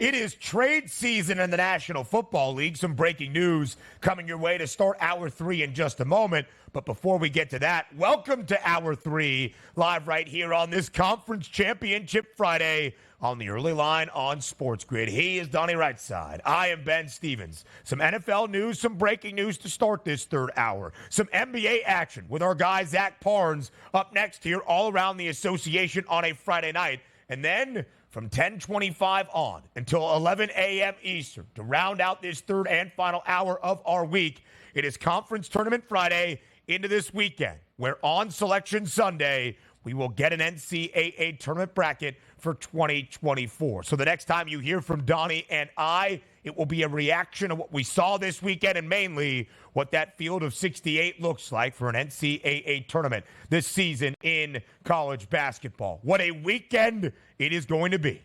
It is trade season in the National Football League. Some breaking news coming your way to start Hour 3 in just a moment. But before we get to that, welcome to Hour 3, live right here on this Conference Championship Friday on the early line on SportsGrid. He is Donnie Rightside. I am Ben Stevens. Some NFL news, some breaking news to start this third hour. Some NBA action with our guy Zach Parnes up next here all around the association on a Friday night. And then from 10:25 on until 11 a.m. Eastern to round out this third and final hour of our week, it is Conference Tournament Friday into this weekend, where on Selection Sunday, we will get an NCAA tournament bracket for 2024. So the next time you hear from Donnie and I, it will be a reaction to what we saw this weekend and mainly what that field of 68 looks like for an NCAA tournament this season in college basketball. What a weekend it is going to be.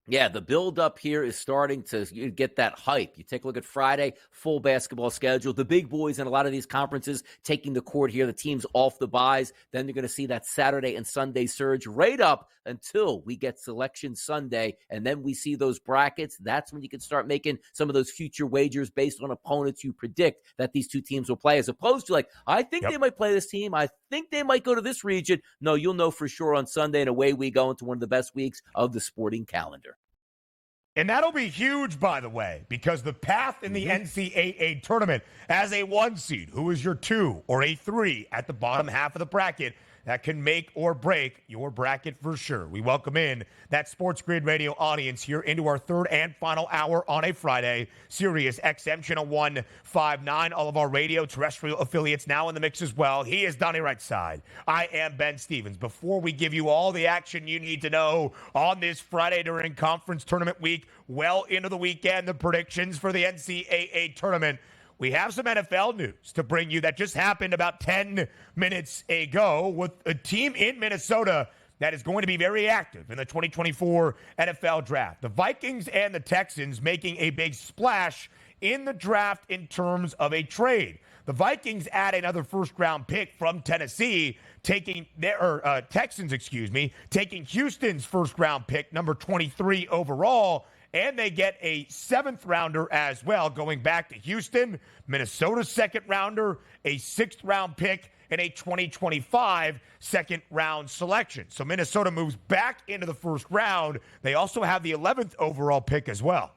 Yeah, the build-up here is starting to get that hype. You take a look at Friday, full basketball schedule. The big boys in a lot of these conferences taking the court here. The teams off the buys. Then you're going to see that Saturday and Sunday surge right up until we get Selection Sunday. And then we see those brackets. That's when you can start making some of those future wagers based on opponents you predict that these two teams will play, as opposed to like, I think they might play this team. I think they might go to this region. No, you'll know for sure on Sunday, and away we go into one of the best weeks of the sporting calendar. And that'll be huge, by the way, because the path in the NCAA tournament as a 1 seed, who is your 2 or a 3 at the bottom half of the bracket, that can make or break your bracket for sure. We welcome in that SportsGrid radio audience here into our third and final hour on a Friday. Sirius XM Channel 159, all of our radio terrestrial affiliates now in the mix as well. He is Donnie Rightside. I am Ben Stevens. Before we give you all the action you need to know on this Friday during conference tournament week, well into the weekend, the predictions for the NCAA tournament, we have some NFL news to bring you that just happened about 10 minutes ago with a team in Minnesota that is going to be very active in the 2024 NFL draft. The Vikings and the Texans making a big splash in the draft in terms of a trade. The Vikings add another first-round pick from Tennessee, taking taking Houston's first-round pick, number 23 overall. And they get a 7th-rounder as well, going back to Houston, Minnesota's 2nd-rounder, a 6th-round pick, and a 2025 second-round selection. So Minnesota moves back into the first round. They also have the 11th overall pick as well.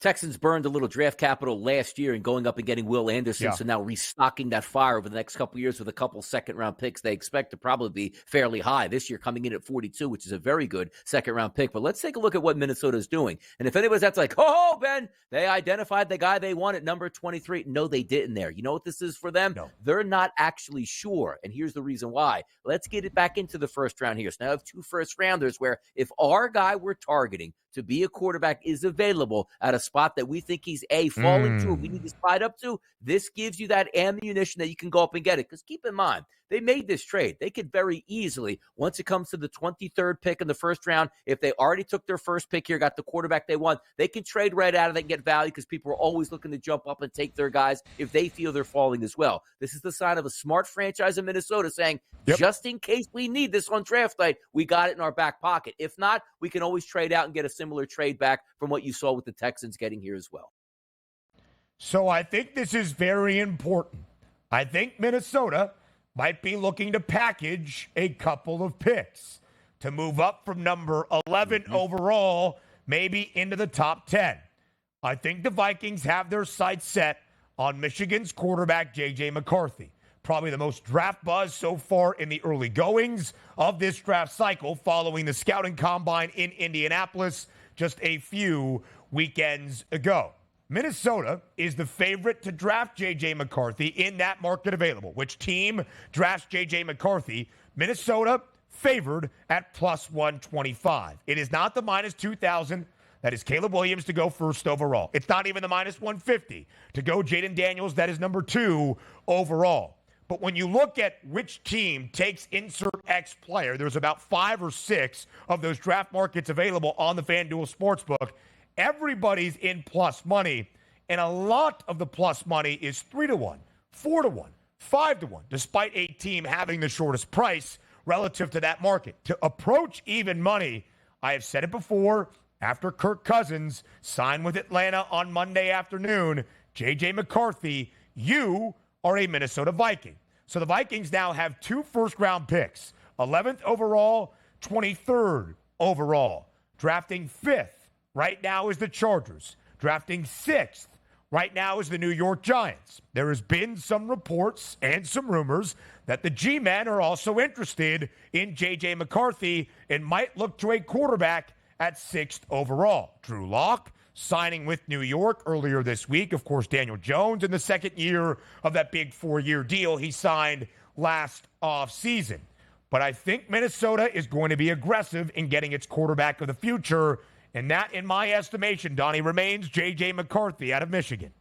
Texans burned a little draft capital last year and going up and getting Will Anderson, so now restocking that fire over the next couple of years with a couple second-round picks they expect to probably be fairly high. This year coming in at 42, which is a very good second-round pick. But let's take a look at what Minnesota is doing. And if anybody's that's like, oh, Ben, they identified the guy they want at number 23. No, they didn't there. You know what this is for them? No. They're not actually sure, and here's the reason why. Let's get it back into the first round here. So now I have 2 first-rounders where if our guy we're targeting to be a quarterback is available at a spot that we think he's falling to, we need to slide up to, this gives you that ammunition that you can go up and get it. Because keep in mind, they made this trade. They could very easily, once it comes to the 23rd pick in the first round, if they already took their first pick here, got the quarterback they want, they can trade right out of it and get value because people are always looking to jump up and take their guys if they feel they're falling as well. This is the sign of a smart franchise in Minnesota saying, just in case we need this on draft night, we got it in our back pocket. If not, we can always trade out and get a similar trade back from what you saw with the Texans getting here as well. So I think this is very important. I think Minnesota might be looking to package a couple of picks to move up from number 11 overall, maybe into the top 10. I think the Vikings have their sights set on Michigan's quarterback, J.J. McCarthy. Probably the most draft buzz so far in the early goings of this draft cycle following the scouting combine in Indianapolis just a few weekends ago. Minnesota is the favorite to draft J.J. McCarthy in that market available. Which team drafts J.J. McCarthy? Minnesota favored at plus 125. It is not the minus 2,000. That is Caleb Williams to go first overall. It's not even the minus 150 to go Jaden Daniels. That is number 2 overall. But when you look at which team takes insert X player, there's about 5 or 6 of those draft markets available on the FanDuel Sportsbook. Everybody's in plus money, and a lot of the plus money is 3-1, 4-1, 5-1, despite a team having the shortest price relative to that market. To approach even money, I have said it before, after Kirk Cousins signed with Atlanta on Monday afternoon, J.J. McCarthy, you are a Minnesota Viking. So the Vikings now have 2 first-round picks, 11th overall, 23rd overall. Drafting 5th right now is the Chargers. Drafting 6th right now is the New York Giants. There has been some reports and some rumors that the G-men are also interested in J.J. McCarthy and might look to a quarterback at 6th overall. Drew Lock signing with New York earlier this week. Of course, Daniel Jones in the second year of that big 4-year deal he signed last offseason. But I think Minnesota is going to be aggressive in getting its quarterback of the future. And that, in my estimation, Donnie, remains J.J. McCarthy out of Michigan.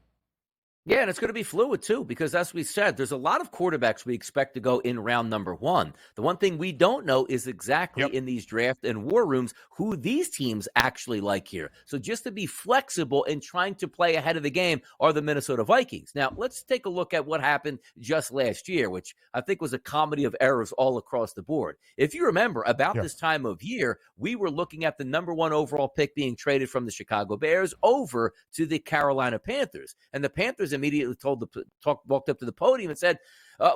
Yeah, and it's going to be fluid, too, because as we said, there's a lot of quarterbacks we expect to go in round number 1. The one thing we don't know is exactly in these draft and war rooms who these teams actually like here. So just to be flexible and trying to play ahead of the game are the Minnesota Vikings. Now, let's take a look at what happened just last year, which I think was a comedy of errors all across the board. If you remember, about this time of year, we were looking at the number 1 overall pick being traded from the Chicago Bears over to the Carolina Panthers. And the Panthers immediately walked up to the podium and said,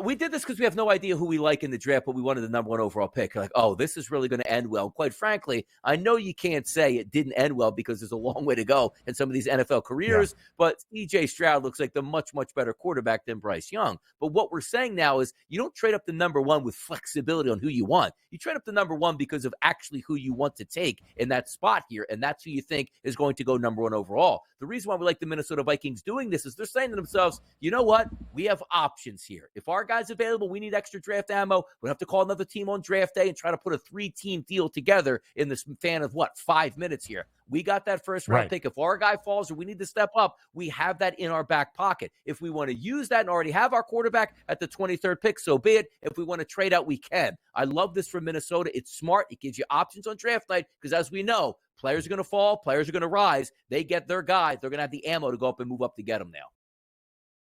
we did this because we have no idea who we like in the draft, but we wanted the number 1 overall pick. Like, oh, this is really going to end well. Quite frankly, I know you can't say it didn't end well because there's a long way to go in some of these NFL careers, but C.J. Stroud looks like the much, much better quarterback than Bryce Young. But what we're saying now is you don't trade up the number 1 with flexibility on who you want. You trade up the number 1 because of actually who you want to take in that spot here, and that's who you think is going to go number 1 overall. The reason why we like the Minnesota Vikings doing this is they're saying to themselves, you know what? We have options here. If our guy's available, we need extra draft ammo. We'll have to call another team on draft day and try to put a 3-team deal together in this span of 5 minutes here. We got that first round pick. If our guy falls or we need to step up, we have that in our back pocket. If we want to use that and already have our quarterback at the 23rd pick, so be it. If we want to trade out, we can. I love this for Minnesota. It's smart. It gives you options on draft night because, as we know, players are going to fall, players are going to rise. They get their guys. They're going to have the ammo to go up and move up to get them now.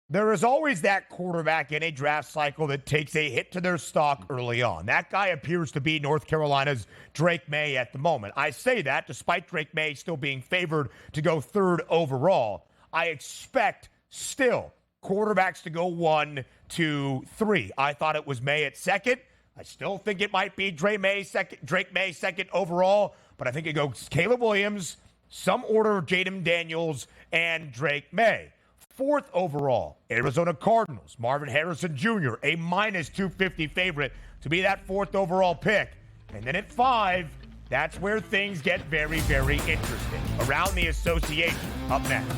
There is always that quarterback in a draft cycle that takes a hit to their stock early on. That guy appears to be North Carolina's Drake May at the moment. I say that despite Drake May still being favored to go 3rd overall. I expect still quarterbacks to go 1, 2, 3. I thought it was May at 2nd. I still think it might be Drake May 2nd overall, but I think it goes Caleb Williams, some order of Jaden Daniels, and Drake May. 4th overall, Arizona Cardinals, Marvin Harrison Jr., a -250 favorite to be that 4th overall pick. And then at 5, that's where things get very, very interesting. Around the association, up next.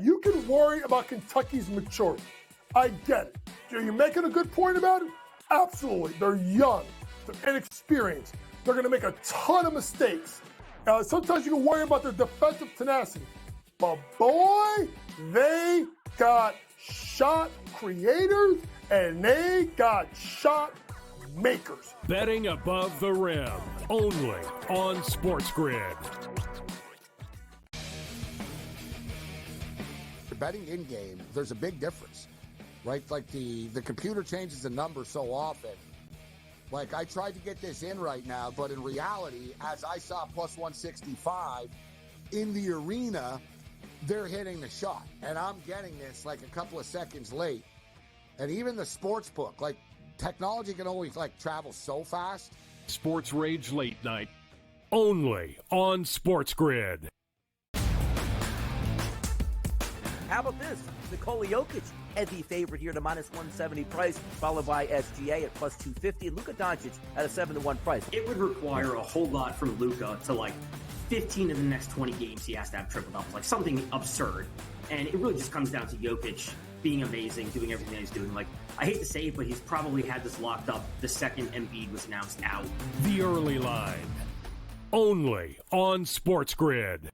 You can worry about Kentucky's maturity. I get it. Are you making a good point about it? Absolutely. They're young. They're inexperienced. They're going to make a ton of mistakes. Sometimes you can worry about their defensive tenacity. But boy, they got shot creators and they got shot makers. Betting above the rim, only on SportsGrid. Betting in-game, there's a big difference, right? Like the computer changes the number so often. Like, I tried to get this in right now, but in reality, as I saw plus 165 in the arena, they're hitting the shot. And I'm getting this like a couple of seconds late. And even the sports book, like, technology can only, like, travel so fast. Sports Rage Late Night, only on SportsGrid. How about this? Nikola Jokic, heavy favorite here to minus 170 price, followed by SGA at plus 250, and Luka Doncic at a 7-1 price. It would require a whole lot from Luka to, like, 15 of the next 20 games he has to have triple doubles, like something absurd. And it really just comes down to Jokic being amazing, doing everything that he's doing. Like, I hate to say it, but he's probably had this locked up the second Embiid was announced out. The Early Line, only on SportsGrid.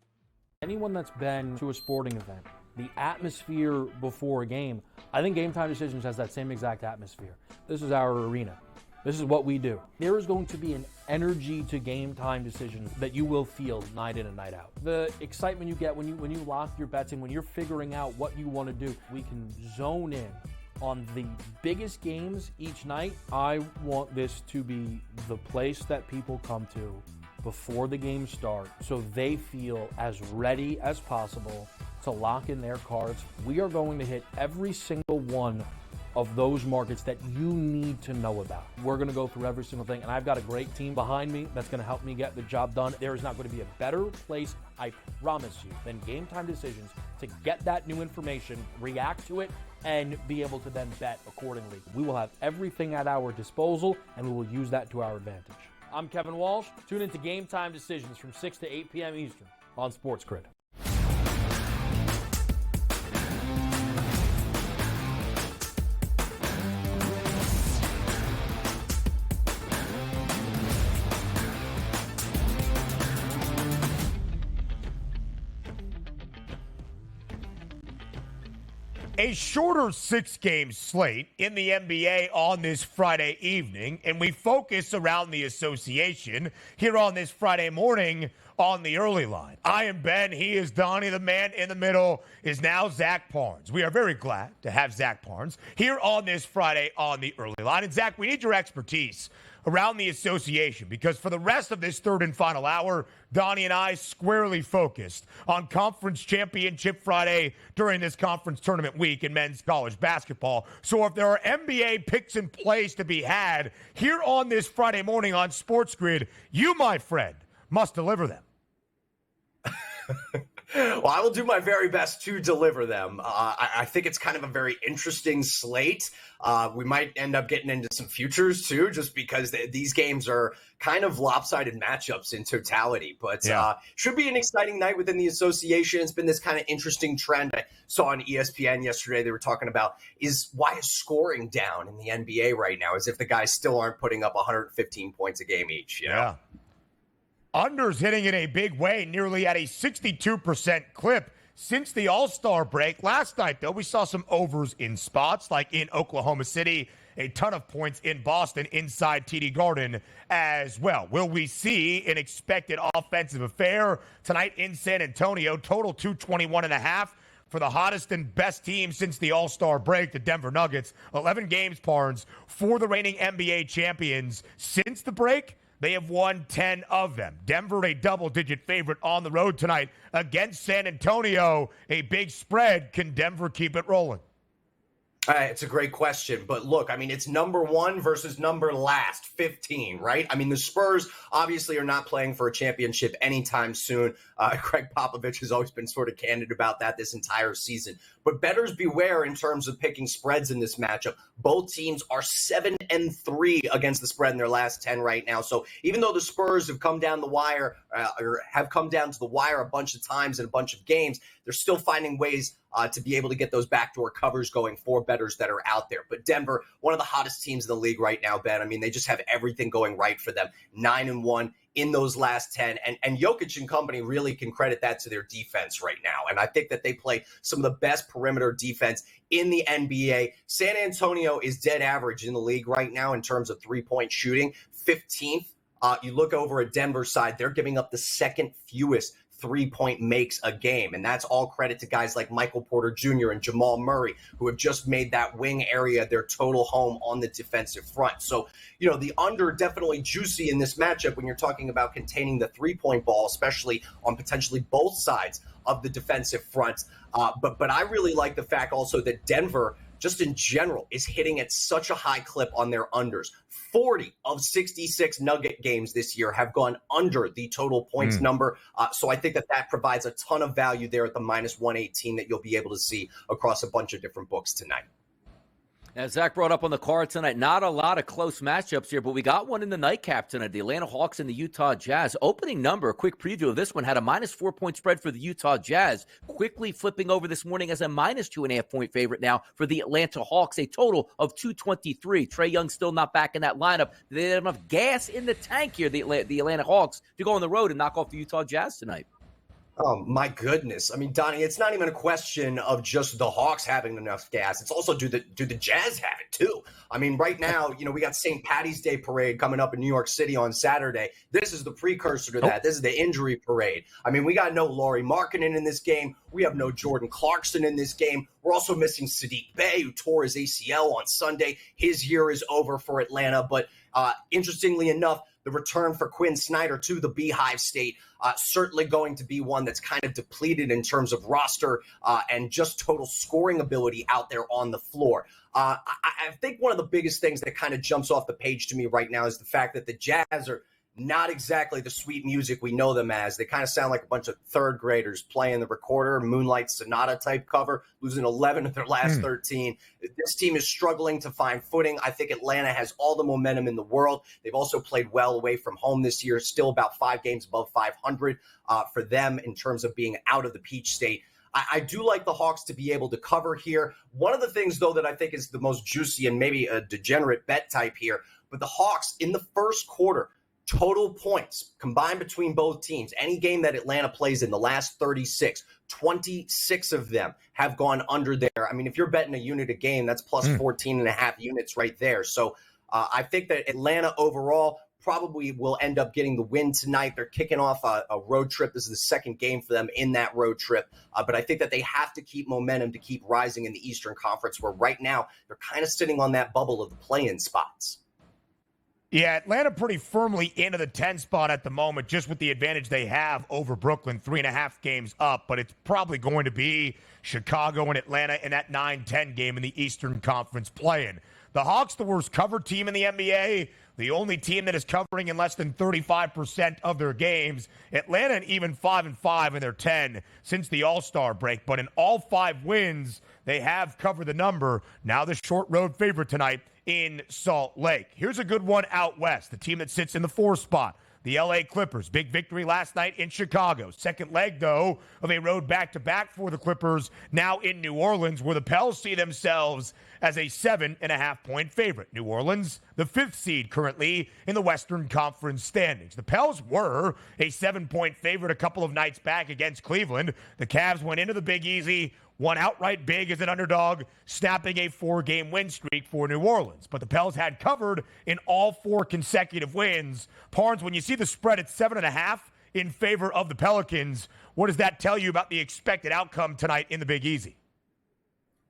Anyone that's been to a sporting event, the atmosphere before a game, I think Game Time Decisions has that same exact atmosphere. This is our arena. This is what we do. There is going to be an energy to Game Time Decisions that you will feel night in and night out. The excitement you get when you lock your bets in, when you're figuring out what you want to do, we can zone in on the biggest games each night. I want this to be the place that people come to before the games start so they feel as ready as possible to lock in their cards. We are going to hit every single one of those markets that you need to know about. We're going to go through every single thing, and I've got a great team behind me that's going to help me get the job done. There is not going to be a better place, I promise you, than Game Time Decisions to get that new information, react to it, and be able to then bet accordingly. We will have everything at our disposal, and we will use that to our advantage. I'm Kevin Walsh. Tune into Game Time Decisions from 6 to 8 p.m. Eastern on SportsGrid. A shorter 6-game slate in the NBA on this Friday evening, and we focus around the association here on this Friday morning on the Early Line. I am Ben. He is Donnie. The man in the middle is now Zach Parnes. We are very glad to have Zach Parnes here on this Friday on the Early Line. And Zach, we need your expertise around the association because for the rest of this third and final hour, Donnie and I squarely focused on Conference Championship Friday during this conference tournament week in men's college basketball. So if there are NBA picks in place to be had here on this Friday morning on SportsGrid, you, my friend, must deliver them. Well, I will do my very best to deliver them. I think it's kind of a very interesting slate. We might end up getting into some futures, too, just because these games are kind of lopsided matchups in totality. But should be an exciting night within the association. It's been this kind of interesting trend. I saw on ESPN yesterday they were talking about why is scoring down in the NBA right now, as if the guys still aren't putting up 115 points a game each. You know? Yeah. Unders hitting in a big way, nearly at a 62% clip since the All-Star break. Last night, though, we saw some overs in spots, like in Oklahoma City, a ton of points in Boston inside TD Garden as well. Will we see an expected offensive affair tonight in San Antonio? Total 221.5 for the hottest and best team since the All-Star break, the Denver Nuggets. 11 games, Parnes, for the reigning NBA champions since the break. They have won 10 of them. Denver, a double-digit favorite on the road tonight against San Antonio. A big spread. Can Denver keep it rolling? It's a great question, but look, I mean, it's number one versus number last, 15, right? I mean, the Spurs obviously are not playing for a championship anytime soon. Craig Popovich has always been sort of candid about that this entire season. But bettors beware in terms of picking spreads in this matchup. Both teams are 7-3 against the spread in their last 10 right now. So even though the Spurs have come down the wire, or have come down to the wire a bunch of times in a bunch of games, they're still finding ways to be able to get those backdoor covers going for bettors that are out there. But Denver, one of the hottest teams in the league right now, Ben. I mean, they just have everything going right for them. 9-1 in those last 10. And Jokic and company really can credit that to their defense right now. And I think that they play some of the best perimeter defense in the NBA. San Antonio is dead average in the league right now in terms of three-point shooting, 15th. You look over at Denver's side, they're giving up the second fewest three-point makes a game. And that's all credit to guys like Michael Porter Jr. and Jamal Murray, who have just made that wing area their total home on the defensive front. So, you know, the under definitely juicy in this matchup when you're talking about containing the three-point ball, especially on potentially both sides of the defensive front. But I really like the fact also that Denver just in general, is hitting at such a high clip on their unders. 40 of 66 Nugget games this year have gone under the total points number. So I think that provides a ton of value there at the minus 118 that you'll be able to see across a bunch of different books tonight. As Zach brought up on the card tonight, not a lot of close matchups here, but we got one in the nightcap tonight. The Atlanta Hawks and the Utah Jazz. Opening number, a quick preview of this one, had a minus 4-point spread for the Utah Jazz, quickly flipping over this morning as a minus 2.5-point favorite now for the Atlanta Hawks, a total of 223. Trae Young still not back in that lineup. They have enough gas in the tank here, the Atlanta Hawks, to go on the road and knock off the Utah Jazz tonight. Oh, my goodness. I mean, Donnie, it's not even a question of just the Hawks having enough gas. It's also do the Jazz have it too? I mean, right now, we got St. Patty's Day parade coming up in New York City on Saturday. This is the precursor to that. This is the injury parade. I mean, we got no Lauri Markkanen in this game. We have no Jordan Clarkson in this game. We're also missing Sadiq Bey, who tore his ACL on Sunday. His year is over for Atlanta. But interestingly enough, the return for Quinn Snyder to the Beehive State, certainly going to be one that's kind of depleted in terms of roster and just total scoring ability out there on the floor. I think one of the biggest things that kind of jumps off the page to me right now is the fact that the Jazz are not exactly the sweet music we know them as. They kind of sound like a bunch of third graders playing the recorder, Moonlight Sonata type cover, losing 11 of their last 13. This team is struggling to find footing. I think Atlanta has all the momentum in the world. They've also played well away from home this year, still about 5 games above 500 for them in terms of being out of the Peach State. I do like the Hawks to be able to cover here. One of the things, though, that I think is the most juicy and maybe a degenerate bet type here, but the Hawks in the first quarter, total points combined between both teams, any game that Atlanta plays in the last 36, 26 of them have gone under there. I mean, if you're betting a unit a game, that's plus 14 and a half units right there. So I think that Atlanta overall probably will end up getting the win tonight. They're kicking off a road trip. This is the second game for them in that road trip. But I think that they have to keep momentum to keep rising in the Eastern Conference, where right now they're kind of sitting on that bubble of the play-in spots. Yeah, Atlanta pretty firmly into the 10 spot at the moment, just with the advantage they have over Brooklyn, 3.5 games up. But it's probably going to be Chicago and Atlanta in that 9-10 game in the Eastern Conference play-in. The Hawks, the worst covered team in the NBA, the only team that is covering in less than 35% of their games. Atlanta even 5-5 in their 10 since the All-Star break. But in all 5 wins, they have covered the number. Now the short road favorite tonight in Salt Lake. Here's a good one out west, the team that sits in the 4th spot. The LA Clippers, big victory last night in Chicago. Second leg, though, of a road back-to-back for the Clippers, now in New Orleans, where the Pels see themselves as a 7.5-point favorite. New Orleans, the 5th seed currently in the Western Conference standings. The Pels were a 7-point favorite a couple of nights back against Cleveland. The Cavs went into the Big Easy, won outright big as an underdog, snapping a 4-game win streak for New Orleans. But the Pels had covered in all 4 consecutive wins. Parnes, when you see the spread at 7.5 in favor of the Pelicans, what does that tell you about the expected outcome tonight in the Big Easy?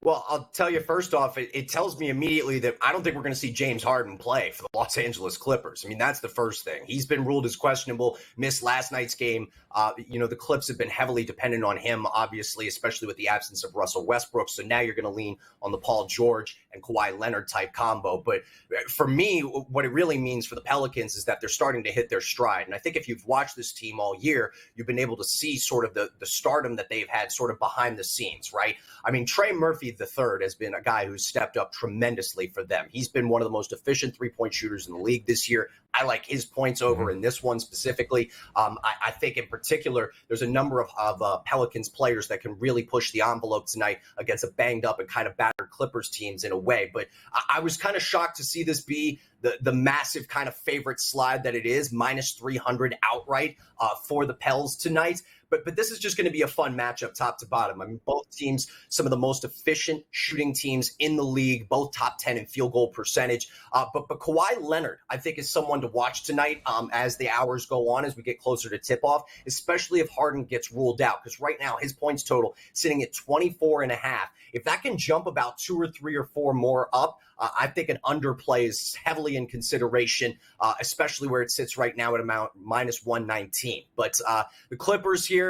Well, I'll tell you first off, it tells me immediately that I don't think we're going to see James Harden play for the Los Angeles Clippers. I mean, that's the first thing. He's been ruled as questionable, missed last night's game. The Clips have been heavily dependent on him, obviously, especially with the absence of Russell Westbrook. So now you're going to lean on the Paul George and Kawhi Leonard type combo. But for me, what it really means for the Pelicans is that they're starting to hit their stride. And I think if you've watched this team all year, you've been able to see sort of the stardom that they've had sort of behind the scenes, right? I mean, Trey Murphy III has been a guy who's stepped up tremendously for them. He's been one of the most efficient three-point shooters in the league this year. I like his points over in this one specifically. I think in particular, there's a number of Pelicans players that can really push the envelope tonight against a banged up and kind of battered Clippers teams in a way. But I was kind of shocked to see this be the massive kind of favorite slide that it is, minus 300 outright for the Pels tonight. But this is just going to be a fun matchup top to bottom. I mean, both teams, some of the most efficient shooting teams in the league, both top 10 in field goal percentage. But Kawhi Leonard, I think, is someone to watch tonight as the hours go on, as we get closer to tip-off, especially if Harden gets ruled out. Because right now, his points total sitting at 24.5. If that can jump about 2 or 3 or 4 more up, I think an underplay is heavily in consideration, especially where it sits right now at amount minus 119. But the Clippers here,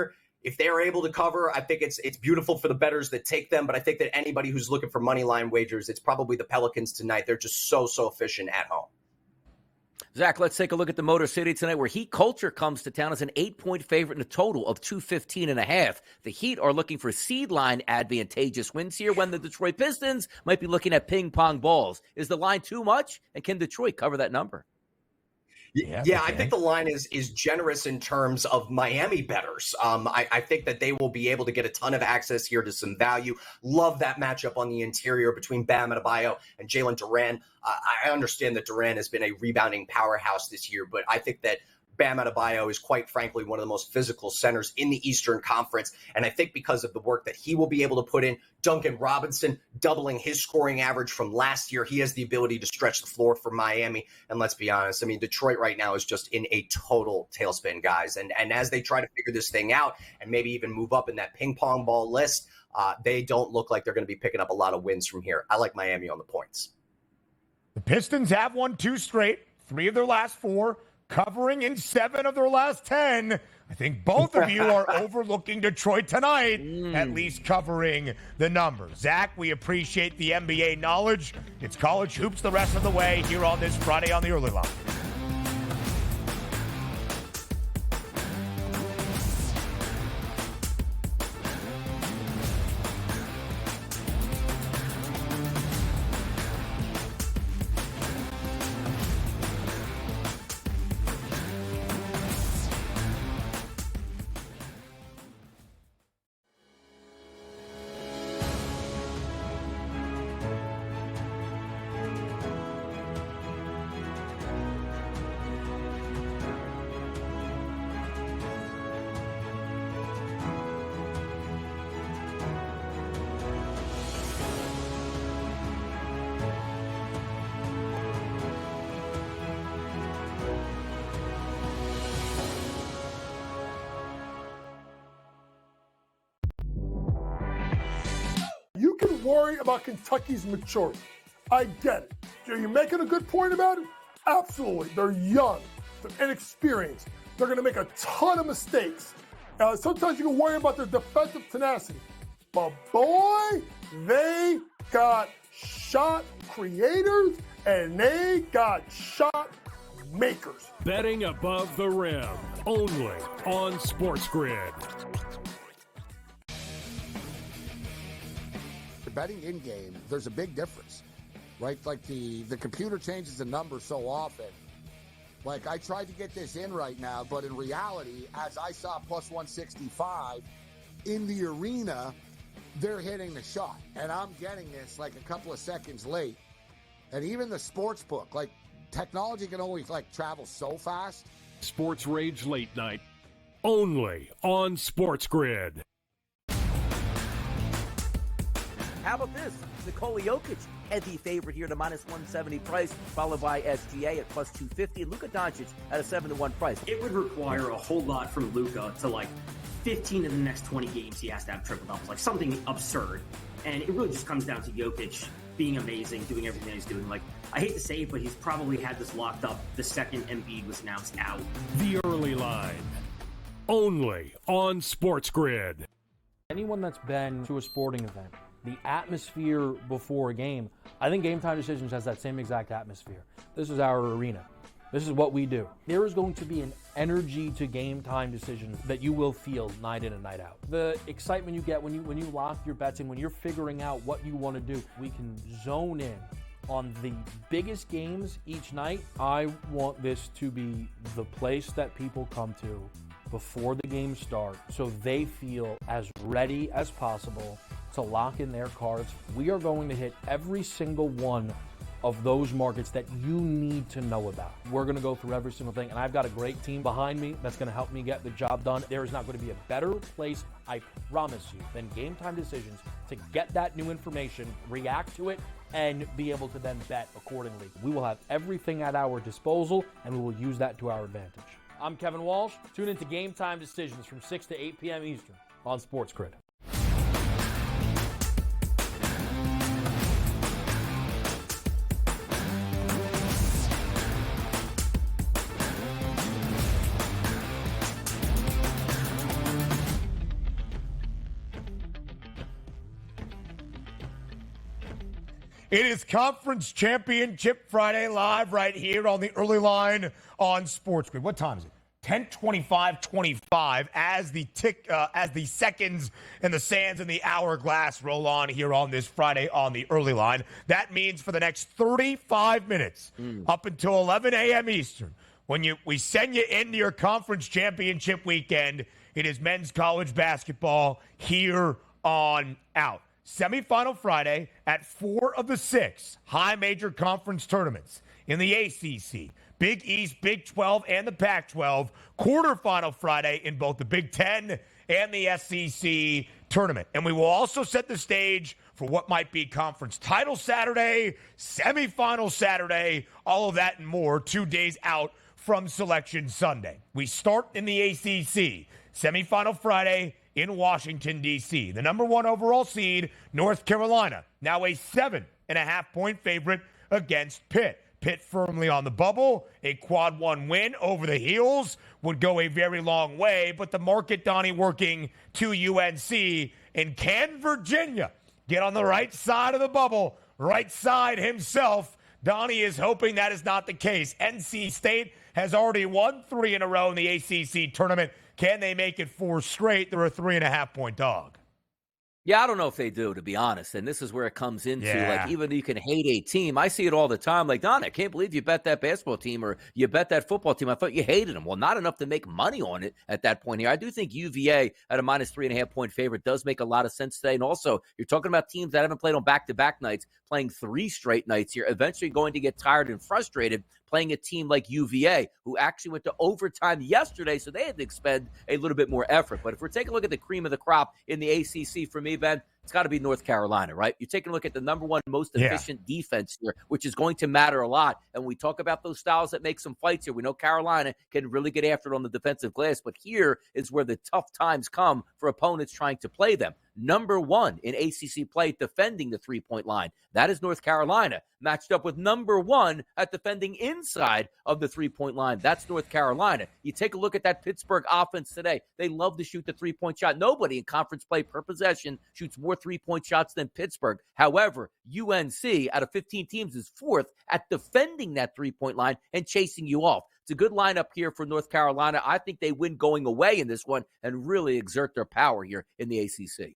if they're able to cover, I think it's beautiful for the bettors that take them. But I think that anybody who's looking for money line wagers, it's probably the Pelicans tonight. They're just so efficient at home. Zach, let's take a look at the Motor City tonight, where Heat Culture comes to town as an 8-point favorite in a total of 215.5. The Heat are looking for seed line advantageous wins here when the Detroit Pistons might be looking at ping pong balls. Is the line too much? And can Detroit cover that number? Yeah, I think the line is generous in terms of Miami bettors. I think that they will be able to get a ton of access here to some value. Love that matchup on the interior between Bam Adebayo and Jalen Duren. I understand that Duren has been a rebounding powerhouse this year, but I think that Bam Adebayo is quite frankly one of the most physical centers in the Eastern Conference. And I think because of the work that he will be able to put in, Duncan Robinson doubling his scoring average from last year, he has the ability to stretch the floor for Miami. And let's be honest, I mean, Detroit right now is just in a total tailspin, guys. And as they try to figure this thing out and maybe even move up in that ping pong ball list, they don't look like they're going to be picking up a lot of wins from here. I like Miami on the points. The Pistons have won 2 straight, 3 of their last 4. Covering in 7 of their last 10. I think both of you are overlooking Detroit tonight, at least covering the numbers. Zach, we appreciate the NBA knowledge. It's college hoops the rest of the way here on this Friday on the Early Line. You can worry about Kentucky's maturity. I get it. Are you making a good point about it? Absolutely. They're young. They're inexperienced. They're going to make a ton of mistakes. Sometimes you can worry about their defensive tenacity. But boy, they got shot creators and they got shot makers. Betting above the rim, only on SportsGrid. Betting in game, there's a big difference, right? Like the computer changes the number so often. Like I tried to get this in right now, but in reality, as I saw plus 165 in the arena, they're hitting the shot, and I'm getting this like a couple of seconds late. And even the sports book, like technology can only like travel so fast. Sports Rage Late Night, only on SportsGrid. How about this? Nikola Jokic, heavy favorite here to minus 170 price, followed by SGA at plus 250, and Luka Doncic at a 7-1 price. It would require a whole lot from Luka to 15 of the next 20 games he has to have triple doubles, something absurd. And it really just comes down to Jokic being amazing, doing everything he's doing. I hate to say it, but he's probably had this locked up the second Embiid was announced out. The Early Line, only on SportsGrid. Anyone that's been to a sporting event, the atmosphere before a game, I think Game Time Decisions has that same exact atmosphere. This is our arena. This is what we do. There is going to be an energy to Game Time Decisions that you will feel night in and night out. The excitement you get when you lock your bets in, when you're figuring out what you want to do, we can zone in on the biggest games each night. I want this to be the place that people come to before the games start so they feel as ready as possible to lock in their cards. We are going to hit every single one of those markets that you need to know about. We're going to go through every single thing, and I've got a great team behind me that's going to help me get the job done. There is not going to be a better place, I promise you, than Game Time Decisions to get that new information, react to it, and be able to then bet accordingly. We will have everything at our disposal, and we will use that to our advantage. I'm Kevin Walsh. Tune into Game Time Decisions from 6 to 8 p.m. Eastern on SportsGrid. It is Conference Championship Friday live right here on the early line on SportsGrid. What time is it? 10:25 as the seconds and the sands and the hourglass roll on here on this Friday on the early line. That means for the next 35 minutes up until 11 a.m. Eastern, when we send you into your conference championship weekend, it is men's college basketball here on out. Semifinal Friday at 4 of the 6 high major conference tournaments in the ACC, Big East, Big 12, and the Pac-12. Quarterfinal Friday in both the Big 10 and the SEC tournament. And we will also set the stage for what might be conference title Saturday, semifinal Saturday, all of that and more 2 days out from Selection Sunday. We start in the ACC, semifinal Friday in Washington, D.C. The number 1 overall seed, North Carolina, now a 7.5-point favorite against Pitt. Pitt firmly on the bubble. A quad 1 win over the Heels would go a very long way, but the market, Donnie, working to UNC. And can Virginia get on the right side of the bubble, right side himself? Donnie is hoping that is not the case. NC State has already won 3 in a row in the ACC tournament. Can they make it 4 straight? They're a 3.5-point dog. Yeah, I don't know if they do, to be honest. And this is where it comes into, like, even though you can hate a team, I see it all the time. Like, Don, I can't believe you bet that basketball team or you bet that football team. I thought you hated them. Well, not enough to make money on it at that point here. I do think UVA at a minus 3.5-point favorite does make a lot of sense today. And also, you're talking about teams that haven't played on back-to-back nights, playing 3 straight nights here, eventually going to get tired and frustrated playing a team like UVA, who actually went to overtime yesterday, so they had to expend a little bit more effort. But if we're taking a look at the cream of the crop in the ACC, for me, Ben, it's got to be North Carolina, right? You're taking a look at the number 1 most efficient defense here, which is going to matter a lot. And when we talk about those styles that make some fights here, we know Carolina can really get after it on the defensive glass, but here is where the tough times come for opponents trying to play them. Number 1 in ACC play defending the 3-point line. That is North Carolina, matched up with number 1 at defending inside of the 3-point line. That's North Carolina. You take a look at that Pittsburgh offense today. They love to shoot the 3-point shot. Nobody in conference play per possession shoots more 3-point shots than Pittsburgh. However, UNC, out of 15 teams, is 4th at defending that 3-point line and chasing you off. It's a good lineup here for North Carolina. I think they win going away in this one and really exert their power here in the ACC.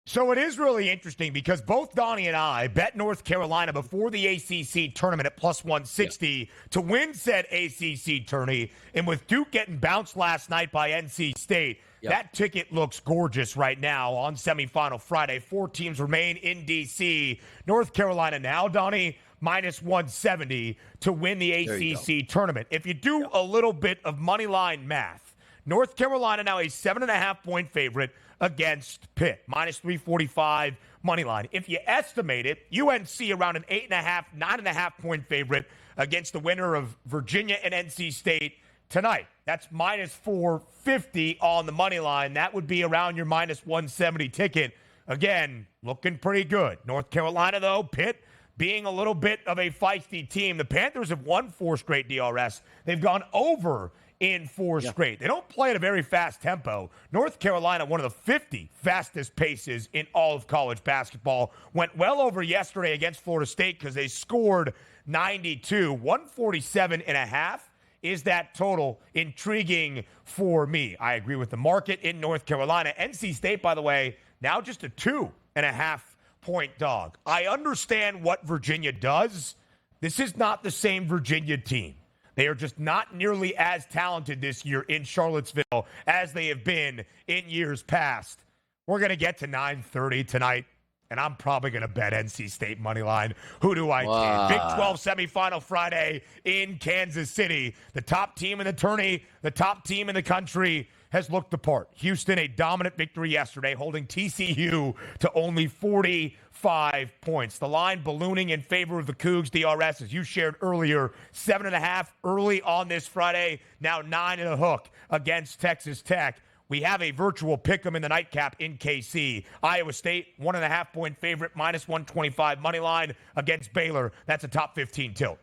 So it is really interesting because both Donnie and I bet North Carolina before the ACC tournament at plus 160 to win said ACC tourney. And with Duke getting bounced last night by NC State, that ticket looks gorgeous right now on semifinal Friday. 4 teams remain in D.C. North Carolina now, Donnie, minus 170 to win the ACC tournament. If you do a little bit of money line math, North Carolina now a 7.5-point favorite against Pitt, minus 345 money line. If you estimate it, UNC around an 8.5, 9.5-point favorite against the winner of Virginia and NC State tonight. That's minus 450 on the money line. That would be around your minus 170 ticket. Again, looking pretty good. North Carolina, though, Pitt being a little bit of a feisty team. The Panthers have won 4 straight DRS. They've gone over in 4 straight. They don't play at a very fast tempo. North Carolina, one of the 50 fastest paces in all of college basketball, went well over yesterday against Florida State because they scored 92. 147.5 is that total. Intriguing for me. I agree with the market in North Carolina. NC State, by the way, now just a 2.5-point dog. I understand what Virginia does. This is not the same Virginia team. They are just not nearly as talented this year in Charlottesville as they have been in years past. We're going to get to 9:30 tonight, and I'm probably going to bet NC State money line. Who do I kid? Big 12 semifinal Friday in Kansas City. The top team in the tourney, the top team in the country has looked the part. Houston, a dominant victory yesterday, holding TCU to only 45 points. The line ballooning in favor of the Cougs. DRS, as you shared earlier, 7.5 early on this Friday, now 9 and a hook against Texas Tech. We have a virtual pick'em in the nightcap in KC. Iowa State, 1.5-point favorite, minus 125 money line against Baylor. That's a top 15 tilt.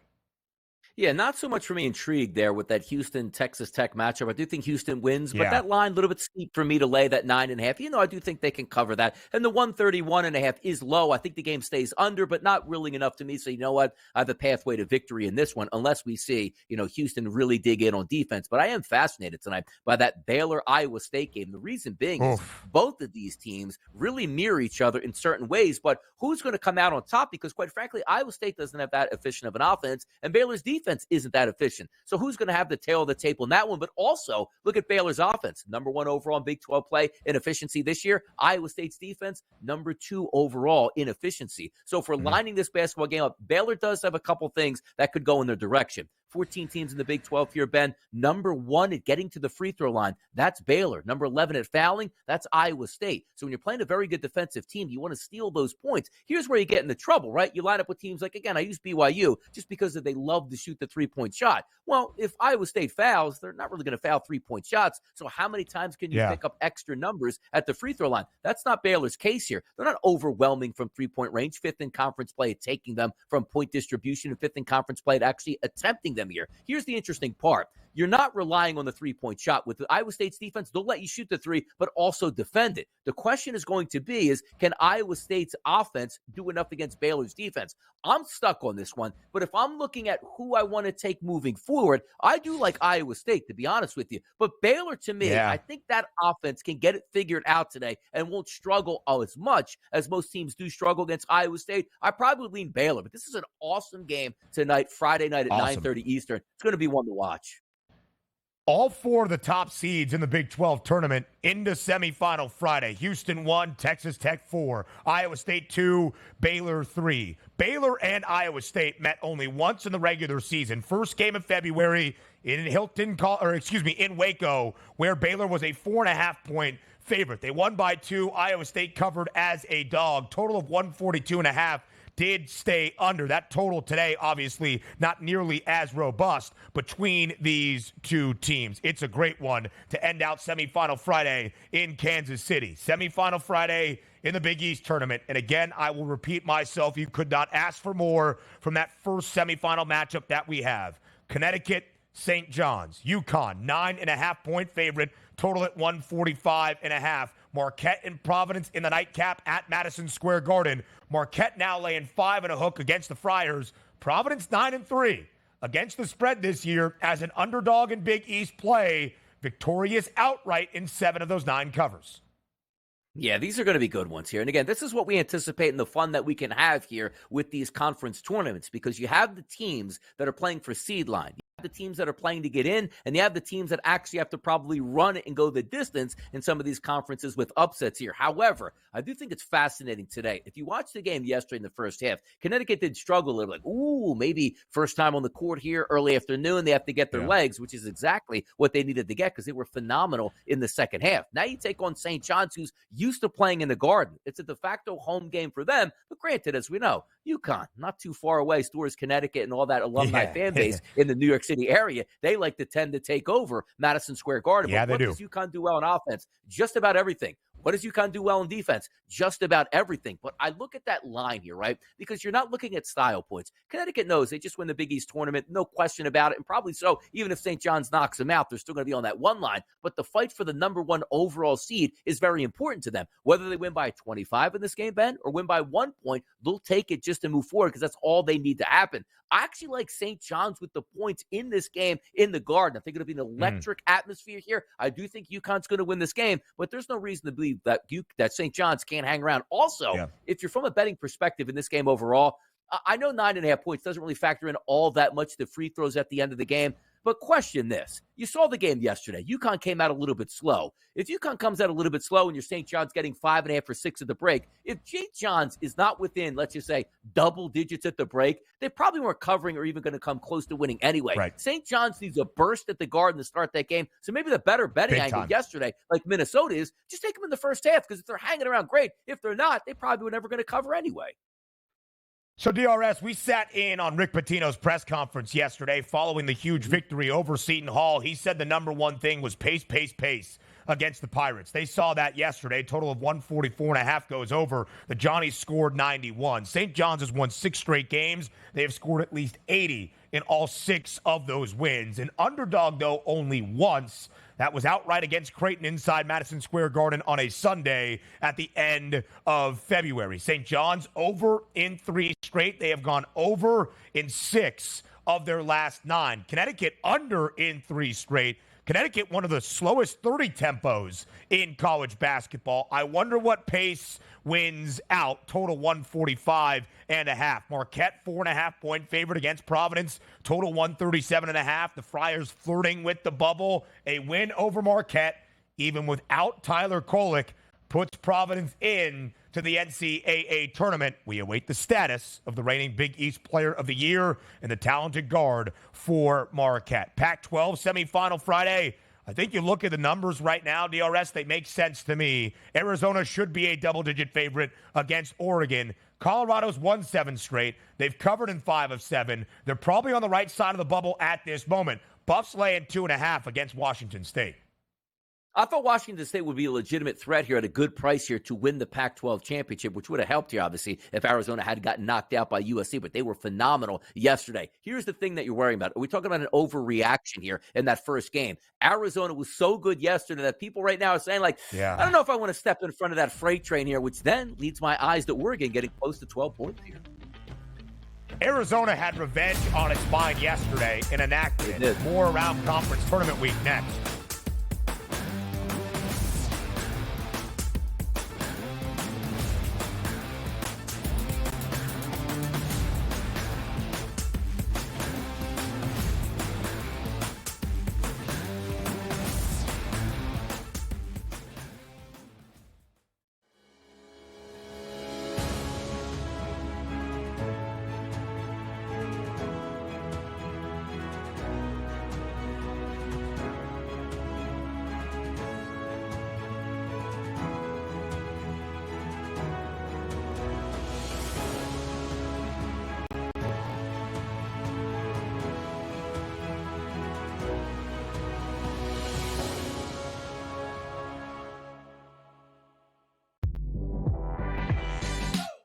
Yeah, not so much for me intrigued there with that Houston-Texas Tech matchup. I do think Houston wins, but Yeah. that line a little bit steep for me to lay that 9.5. I do think they can cover that. And the 131.5 is low. I think the game stays under, but not really enough to me. So you know what? I have a pathway to victory in this one, unless we see, Houston really dig in on defense. But I am fascinated tonight by that Baylor-Iowa State game. The reason being is both of these teams really mirror each other in certain ways, but who's going to come out on top? Because quite frankly, Iowa State doesn't have that efficient of an offense, and Baylor's defense isn't that efficient. So who's going to have the tail of the tape on that one? But also, look at Baylor's offense. Number 1 overall in Big 12 play in efficiency this year. Iowa State's defense, number 2 overall in efficiency. So if we're lining this basketball game up, Baylor does have a couple things that could go in their direction. 14 teams in the Big 12 here, Ben. Number 1 at getting to the free throw line, that's Baylor. Number 11 at fouling, that's Iowa State. So when you're playing a very good defensive team, you want to steal those points. Here's where you get into trouble, right? You line up with teams like, again, I use BYU just because they love to shoot the three-point shot. Well, if Iowa State fouls, they're not really going to foul three-point shots. So how many times can you pick up extra numbers at the free throw line? That's not Baylor's case here. They're not overwhelming from three-point range. 5th in conference play at taking them from point distribution, and 5th in conference play at actually attempting them here. Here's the interesting part. You're not relying on the three-point shot. With the Iowa State's defense, they'll let you shoot the three, but also defend it. The question is going to be can Iowa State's offense do enough against Baylor's defense? I'm stuck on this one, but if I'm looking at who I want to take moving forward, I do like Iowa State, to be honest with you. But Baylor, to me, I think that offense can get it figured out today and won't struggle as much as most teams do struggle against Iowa State. I probably lean Baylor, but this is an awesome game tonight, Friday night at 9:30 Eastern. It's going to be one to watch. All 4 of the top seeds in the Big 12 tournament into semifinal Friday. Houston 1, Texas Tech 4, Iowa State 2, Baylor 3. Baylor and Iowa State met only once in the regular season. First game of February in in Waco, where Baylor was a 4.5-point favorite. They won by 2. Iowa State covered as a dog. Total of 142.5. Did stay under. That total today, obviously, not nearly as robust between these two teams. It's a great one to end out semifinal Friday in Kansas City. Semifinal Friday in the Big East tournament. And again, I will repeat myself. You could not ask for more from that first semifinal matchup that we have. Connecticut, St. John's. UConn, 9.5-point favorite. Total at 145.5. Marquette and Providence in the nightcap at Madison Square Garden. Marquette now laying 5 and a hook against the Friars. Providence 9-3 against the spread this year as an underdog in Big East play. Victorious outright in 7 of those 9 covers. Yeah, these are going to be good ones here. And again, this is what we anticipate and the fun that we can have here with these conference tournaments, because you have the teams that are playing for seed line. The teams that are playing to get in, and you have the teams that actually have to probably run it and go the distance in some of these conferences with upsets here. However, I do think it's fascinating today. If you watch the game yesterday in the first half, Connecticut did struggle a little, like, maybe first time on the court here, early afternoon, they have to get their legs, which is exactly what they needed to get because they were phenomenal in the second half. Now you take on St. John's, who's used to playing in the Garden. It's a de facto home game for them, but granted, as we know, UConn, not too far away, Stores, Connecticut, and all that alumni fan base in the New York City area, they like to tend to take over Madison Square Garden. Yeah, but what does UConn do well on offense? Just about everything. What does UConn do well in defense? Just about everything. But I look at that line here, right? Because you're not looking at style points. Connecticut knows they just win the Big East tournament, no question about it, and probably so. Even if St. John's knocks them out, they're still going to be on that one line. But the fight for the number 1 overall seed is very important to them. Whether they win by 25 in this game, Ben, or win by 1 point, they'll take it just to move forward because that's all they need to happen. I actually like St. John's with the points in this game in the Garden. I think it'll be an electric atmosphere here. I do think UConn's going to win this game, but there's no reason to believe that St. John's can't hang around. Also, if you're from a betting perspective in this game overall, I know 9.5 points doesn't really factor in all that much the free throws at the end of the game. But question this. You saw the game yesterday. UConn came out a little bit slow. If UConn comes out a little bit slow and your St. John's getting 5.5 or 6 at the break, if St. John's is not within, let's just say, double digits at the break, they probably weren't covering or even going to come close to winning anyway. Right. St. John's needs a burst at the Garden to start that game. So maybe the better betting Big angle time. yesterday, like Minnesota is, just take them in the first half because if they're hanging around, great. If they're not, they probably were never going to cover anyway. So, DRS, we sat in on Rick Pitino's press conference yesterday following the huge victory over Seton Hall. He said the number 1 thing was pace, pace, pace against the Pirates. They saw that yesterday. Total of 144.5 goes over. The Johnnies scored 91. St. John's has won 6 straight games. They have scored at least 80 in all 6 of those wins. An underdog, though, only once. That was outright against Creighton inside Madison Square Garden on a Sunday at the end of February. St. John's over in 3 straight. They have gone over in 6 of their last 9. Connecticut under in 3 straight. Connecticut, one of the slowest 30 tempos in college basketball. I wonder what pace wins out. Total 145.5. Marquette, 4.5-point favorite against Providence. Total 137.5. The Friars flirting with the bubble. A win over Marquette, even without Tyler Kolek, puts Providence in to the NCAA tournament. We await the status of the reigning Big East Player of the Year and the talented guard for Marquette. Pac-12 semifinal Friday. I think you look at the numbers right now, DRS, they make sense to me. Arizona should be a double-digit favorite against Oregon. Colorado's won 7 straight. They've covered in 5 of 7. They're probably on the right side of the bubble at this moment. Buffs laying 2.5 against Washington State. I thought Washington State would be a legitimate threat here at a good price here to win the Pac-12 championship, which would have helped here, obviously, if Arizona had gotten knocked out by USC, but they were phenomenal yesterday. Here's the thing that you're worrying about. Are we talking about an overreaction here in that first game? Arizona was so good yesterday that people right now are saying, like, I don't know if I want to step in front of that freight train here, which then leads my eyes to Oregon getting close to 12 points here. Arizona had revenge on its mind yesterday and enacted it. More around conference tournament week next.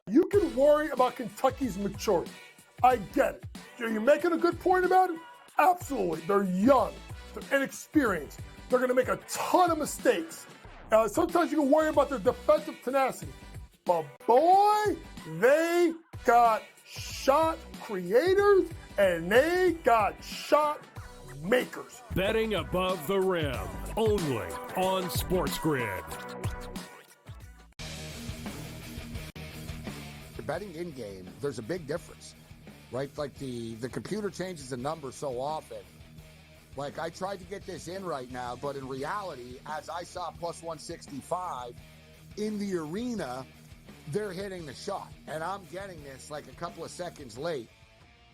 You can worry about Kentucky's maturity. I get it. Are you making a good point about it? Absolutely. They're young. They're inexperienced. They're going to make a ton of mistakes. Sometimes you can worry about their defensive tenacity. But boy, they got shot creators and they got shot makers. Betting above the rim, only on SportsGrid. Betting in-game, there's a big difference, right? Like the computer changes the numbers so often. Like, I tried to get this in right now, but in reality, as I saw plus 165 in the arena, they're hitting the shot. And I'm getting this like a couple of seconds late.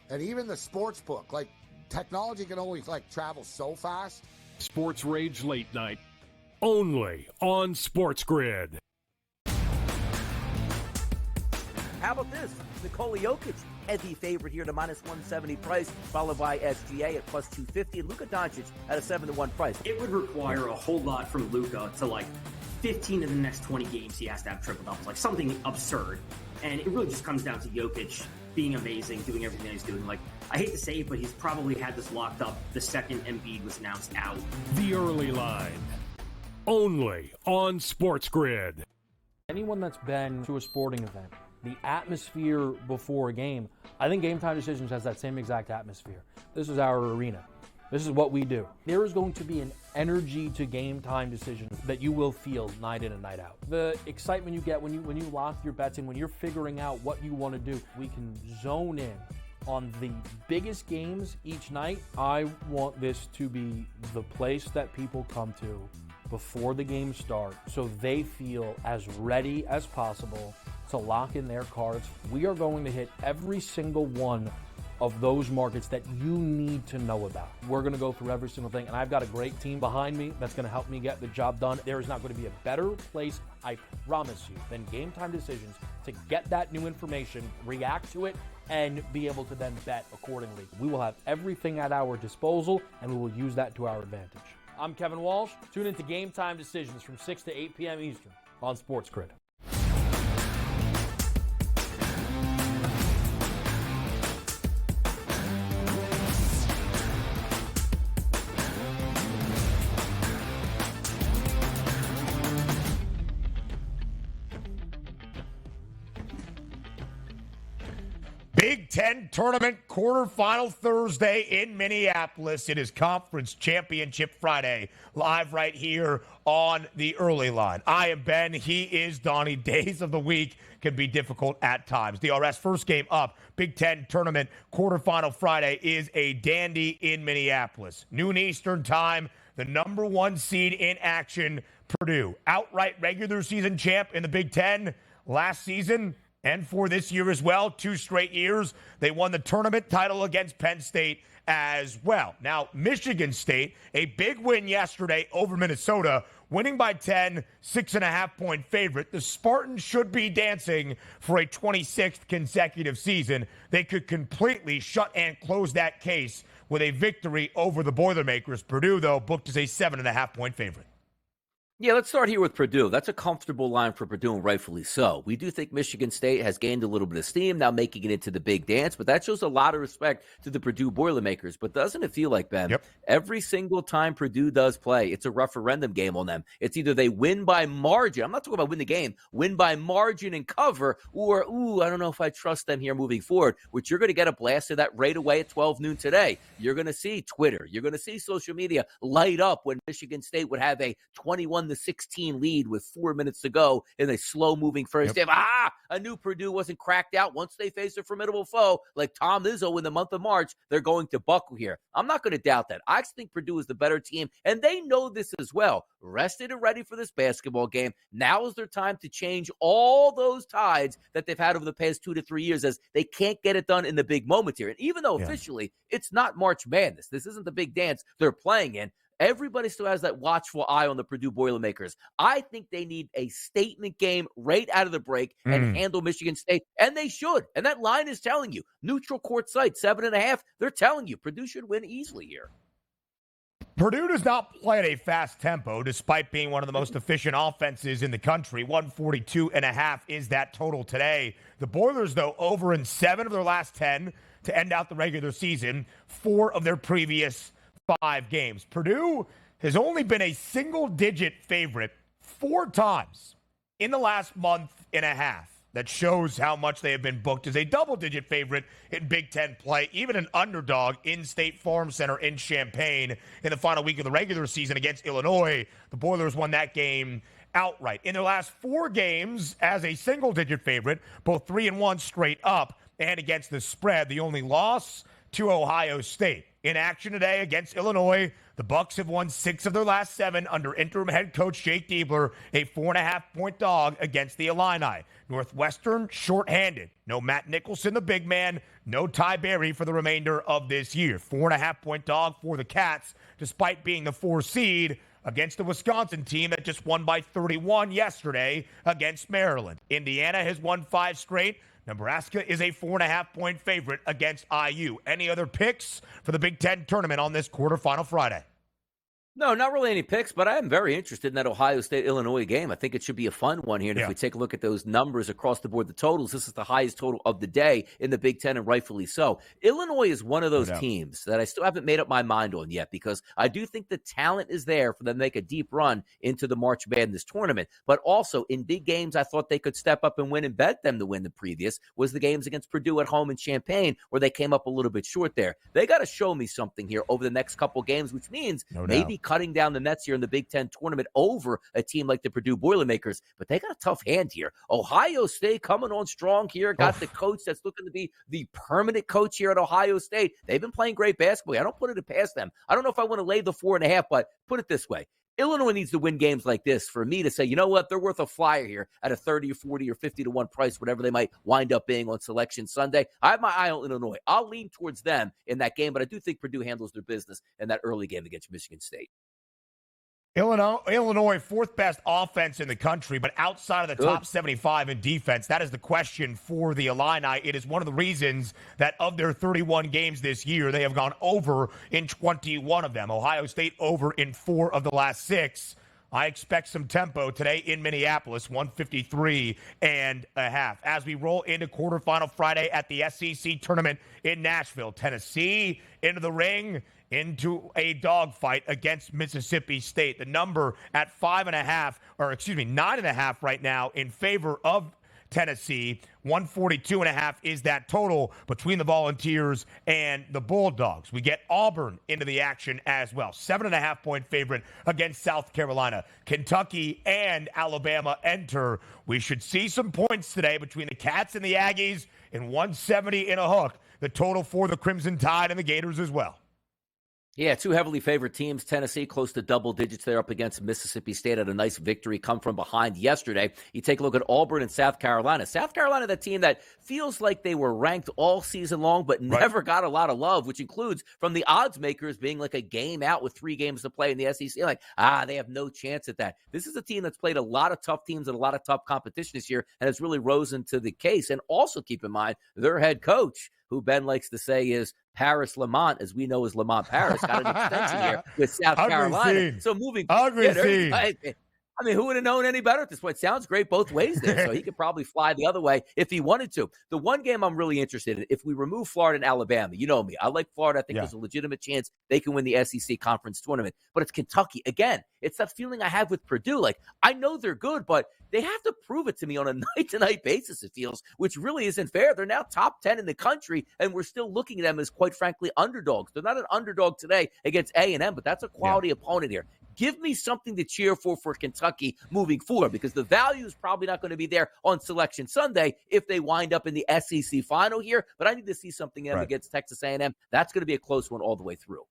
And even the sports book, like, technology can only travel so fast. Sports Rage Late Night, only on SportsGrid. How about this? Nikola Jokic, heavy favorite here to minus 170 price, followed by SGA at plus 250, and Luka Doncic at a 7-1 price. It would require a whole lot from Luka to 15 of the next 20 games he has to have triple doubles, something absurd. And it really just comes down to Jokic being amazing, doing everything he's doing. I hate to say it, but he's probably had this locked up the second Embiid was announced out. The early line, only on SportsGrid. Anyone that's been to a sporting event, the atmosphere before a game, I think Game Time Decisions has that same exact atmosphere. This is our arena. This is what we do. There is going to be an energy to Game Time Decisions that you will feel night in and night out. The excitement you get when you lock your bets in, when you're figuring out what you want to do, we can zone in on the biggest games each night. I want this to be the place that people come to before the games start so they feel as ready as possible to lock in their cards. We are going to hit every single one of those markets that you need to know about. We're going to go through every single thing, and I've got a great team behind me that's going to help me get the job done. There is not going to be a better place, I promise you, than Game Time Decisions to get that new information, react to it, and be able to then bet accordingly. We will have everything at our disposal, and we will use that to our advantage. I'm Kevin Walsh. Tune into Game Time Decisions from 6 to 8 p.m. Eastern on SportsGrid. Big Ten Tournament quarterfinal Thursday in Minneapolis. It is Conference Championship Friday, live right here on the early line. I am Ben. He is Donnie. Days of the week can be difficult at times. DRS first game up. Big Ten Tournament quarterfinal Friday is a dandy in Minneapolis. Noon Eastern time, the number 1 seed in action, Purdue. Outright regular season champ in the Big Ten last season. And for this year as well, 2 straight years, they won the tournament title against Penn State as well. Now, Michigan State, a big win yesterday over Minnesota, winning by 10, 6.5-point favorite. The Spartans should be dancing for a 26th consecutive season. They could completely shut and close that case with a victory over the Boilermakers. Purdue, though, booked as a 7.5-point favorite. Yeah, let's start here with Purdue. That's a comfortable line for Purdue, and rightfully so. We do think Michigan State has gained a little bit of steam, now making it into the big dance, but that shows a lot of respect to the Purdue Boilermakers. But doesn't it feel like, Ben, every single time Purdue does play, it's a referendum game on them. It's either they win by margin, I'm not talking about win the game, win by margin and cover, or, I don't know if I trust them here moving forward, which you're going to get a blast of that right away at 12 noon today. You're going to see Twitter, you're going to see social media light up when Michigan State would have a 21-16 lead with 4 minutes to go in a slow-moving first half. I knew Purdue wasn't cracked out. Once they face a formidable foe like Tom Izzo in the month of March, they're going to buckle here. I'm not going to doubt that. I think Purdue is the better team, and they know this as well. Rested and ready for this basketball game. Now is their time to change all those tides that they've had over the past 2 to 3 years, as they can't get it done in the big moment here. And even though officially it's not March Madness, this isn't the big dance they're playing in, everybody still has that watchful eye on the Purdue Boilermakers. I think they need a statement game right out of the break and handle Michigan State, and they should. And that line is telling you, neutral court site, 7.5, they're telling you Purdue should win easily here. Purdue does not play at a fast tempo, despite being one of the most efficient offenses in the country. 142.5 is that total today. The Boilers, though, over in 7 of their last 10 to end out the regular season, 4 of their previous 5 games. Purdue has only been a single-digit favorite 4 times in the last month and a half. That shows how much they have been booked as a double-digit favorite in Big Ten play, even an underdog in State Farm Center in Champaign in the final week of the regular season against Illinois. The Boilers won that game outright. In their last 4 games as a single-digit favorite, both 3-1 straight up, and against the spread, the only loss to Ohio State. In action today against Illinois, the Bucks have won 6 of their last 7 under interim head coach Jake Diebler, a 4.5-point dog against the Illini. Northwestern shorthanded. No Matt Nicholson, the big man. No Ty Berry for the remainder of this year. 4.5-point dog for the Cats, despite being the 4 seed against the Wisconsin team that just won by 31 yesterday against Maryland. Indiana has won 5 straight. Nebraska is a 4.5-point favorite against IU. Any other picks for the Big Ten tournament on this quarterfinal Friday? No, not really any picks, but I am very interested in that Ohio State-Illinois game. I think it should be a fun one here. And if we take a look at those numbers across the board, the totals, this is the highest total of the day in the Big Ten, and rightfully so. Illinois is one of those teams that I still haven't made up my mind on yet, because I do think the talent is there for them to make a deep run into the March Madness tournament. But also in big games, I thought they could step up and win, and bet them to win. The previous was the games against Purdue at home in Champaign, where they came up a little bit short there. They got to show me something here over the next couple games, which means maybe cutting down the nets here in the Big Ten tournament over a team like the Purdue Boilermakers. But they got a tough hand here. Ohio State coming on strong here. Got the coach that's looking to be the permanent coach here at Ohio State. They've been playing great basketball. I don't put it past them. I don't know if I want to lay the 4.5, but put it this way. Illinois needs to win games like this for me to say, you know what, they're worth a flyer here at a 30 or 40 or 50 to 1 price, whatever they might wind up being on Selection Sunday. I have my eye on Illinois. I'll lean towards them in that game, but I do think Purdue handles their business in that early game against Michigan State. Illinois, fourth best offense in the country, but outside of the top 75 in defense. That is the question for the Illini. It is one of the reasons that of their 31 games this year, they have gone over in 21 of them. Ohio State over in 4 of the last 6. I expect some tempo today in Minneapolis, 153.5. As we roll into quarterfinal Friday at the SEC tournament in Nashville, Tennessee into the ring, into a dogfight against Mississippi State. The number at 9.5 right now in favor of Tennessee. 142.5 is that total between the Volunteers and the Bulldogs. We get Auburn into the action as well. 7.5-point favorite against South Carolina. Kentucky and Alabama enter. We should see some points today between the Cats and the Aggies, and 170 in a hook. The total for the Crimson Tide and the Gators as well. Yeah, 2 heavily favored teams. Tennessee close to double digits there up against Mississippi State at a nice victory, come from behind yesterday. You take a look at Auburn and South Carolina. South Carolina, that team that feels like they were ranked all season long but never got a lot of love, which includes from the odds makers being like a game out with 3 games to play in the SEC. Like, they have no chance at that. This is a team that's played a lot of tough teams and a lot of tough competition this year, and it's really risen to the case. And also keep in mind, their head coach, who Ben likes to say is Paris Lamont, as we know as Lamont Paris, got an extension here with South Carolina. So moving I mean, who would have known any better at this point? Sounds great both ways there, so he could probably fly the other way if he wanted to. The one game I'm really interested in, if we remove Florida and Alabama, you know me, I like Florida. I think there's a legitimate chance they can win the SEC conference tournament. But it's Kentucky. Again, it's that feeling I have with Purdue. Like, I know they're good, but they have to prove it to me on a night-to-night basis, it feels, which really isn't fair. They're now top 10 in the country, and we're still looking at them as, quite frankly, underdogs. They're not an underdog today against A&M, but that's a quality opponent here. Give me something to cheer for Kentucky moving forward, because the value is probably not going to be there on Selection Sunday if they wind up in the SEC final here. But I need to see something against Texas A&M. That's going to be a close one all the way through.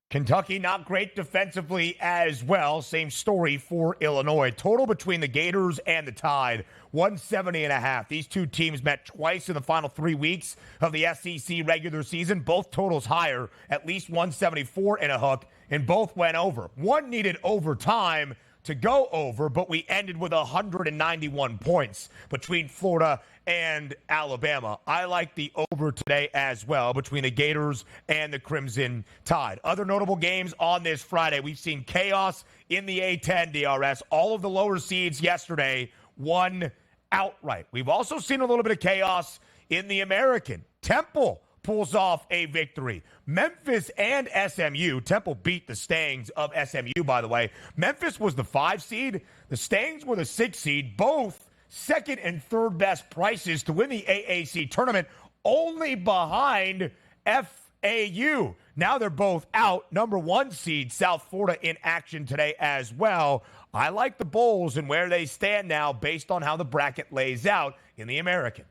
Kentucky not great defensively as well. Same story for Illinois. Total between the Gators and the Tide, 170.5. These two teams met twice in the final 3 weeks of the SEC regular season. Both totals higher, at least 174 in a hook, and both went over. One needed overtime to go over, but we ended with 191 points between Florida and Alabama. I like the over today as well between the Gators and the Crimson Tide. Other notable games on this Friday. We've seen chaos in the A-10 DRS. All of the lower seeds yesterday won outright. We've also seen a little bit of chaos in the American. Temple pulls off a victory. Memphis and SMU. Temple beat the Stangs of SMU, by the way. Memphis was the 5 seed. The Stangs were the 6 seed. Both second and third best prices to win the AAC tournament, only behind FAU. Now they're both out. Number 1 seed, South Florida, in action today as well. I like the Bulls and where they stand now based on how the bracket lays out in the American.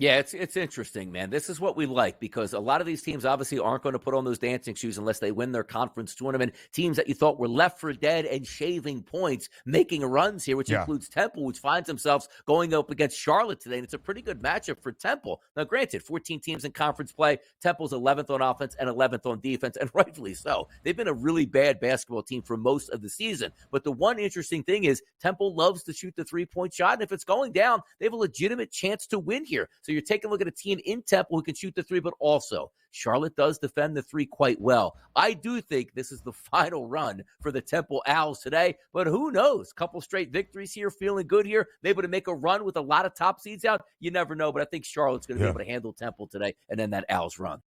Yeah, it's interesting, man. This is what we like, because a lot of these teams obviously aren't going to put on those dancing shoes unless they win their conference tournament. Teams that you thought were left for dead and shaving points, making runs here, which includes Temple, which finds themselves going up against Charlotte today. And it's a pretty good matchup for Temple. Now, granted, 14 teams in conference play. Temple's 11th on offense and 11th on defense, and rightfully so. They've been a really bad basketball team for most of the season. But the one interesting thing is Temple loves to shoot the three-point shot, and if it's going down, they have a legitimate chance to win here. So you're taking a look at a team in Temple who can shoot the three, but also Charlotte does defend the three quite well. I do think this is the final run for the Temple Owls today, but who knows? Couple straight victories here, feeling good here. Maybe to make a run with a lot of top seeds out. You never know, but I think Charlotte's going to be able to handle Temple today and then that Owls run.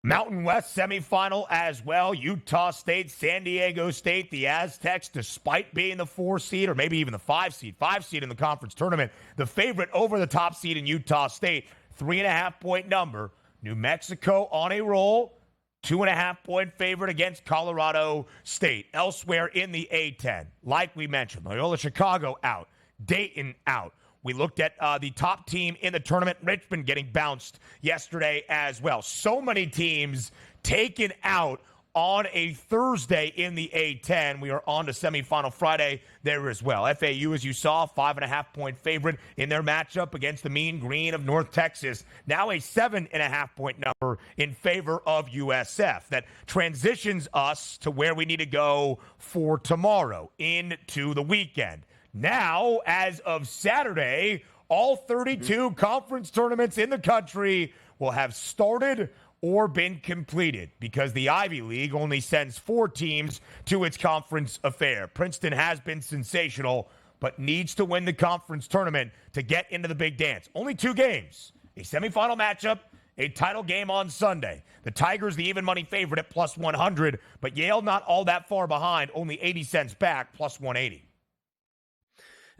Mountain West semifinal as well. Utah State, San Diego State, the Aztecs, despite being the 4 seed or maybe even the 5 seed in the conference tournament, the favorite over the top seed in Utah State, 3.5-point number. New Mexico on a roll, 2.5-point favorite against Colorado State. Elsewhere in the A-10, like we mentioned, Loyola Chicago out, Dayton out. We looked at the top team in the tournament, Richmond, getting bounced yesterday as well. So many teams taken out on a Thursday in the A10. We are on to semifinal Friday there as well. FAU, as you saw, 5.5-point favorite in their matchup against the Mean Green of North Texas. Now a 7.5-point number in favor of USF. That transitions us to where we need to go for tomorrow into the weekend. Now, as of Saturday, all 32 conference tournaments in the country will have started or been completed because the Ivy League only sends 4 teams to its conference affair. Princeton has been sensational, but needs to win the conference tournament to get into the big dance. Only 2 games, a semifinal matchup, a title game on Sunday. The Tigers, the even money favorite at plus 100, but Yale not all that far behind, only 80 cents back, plus 180.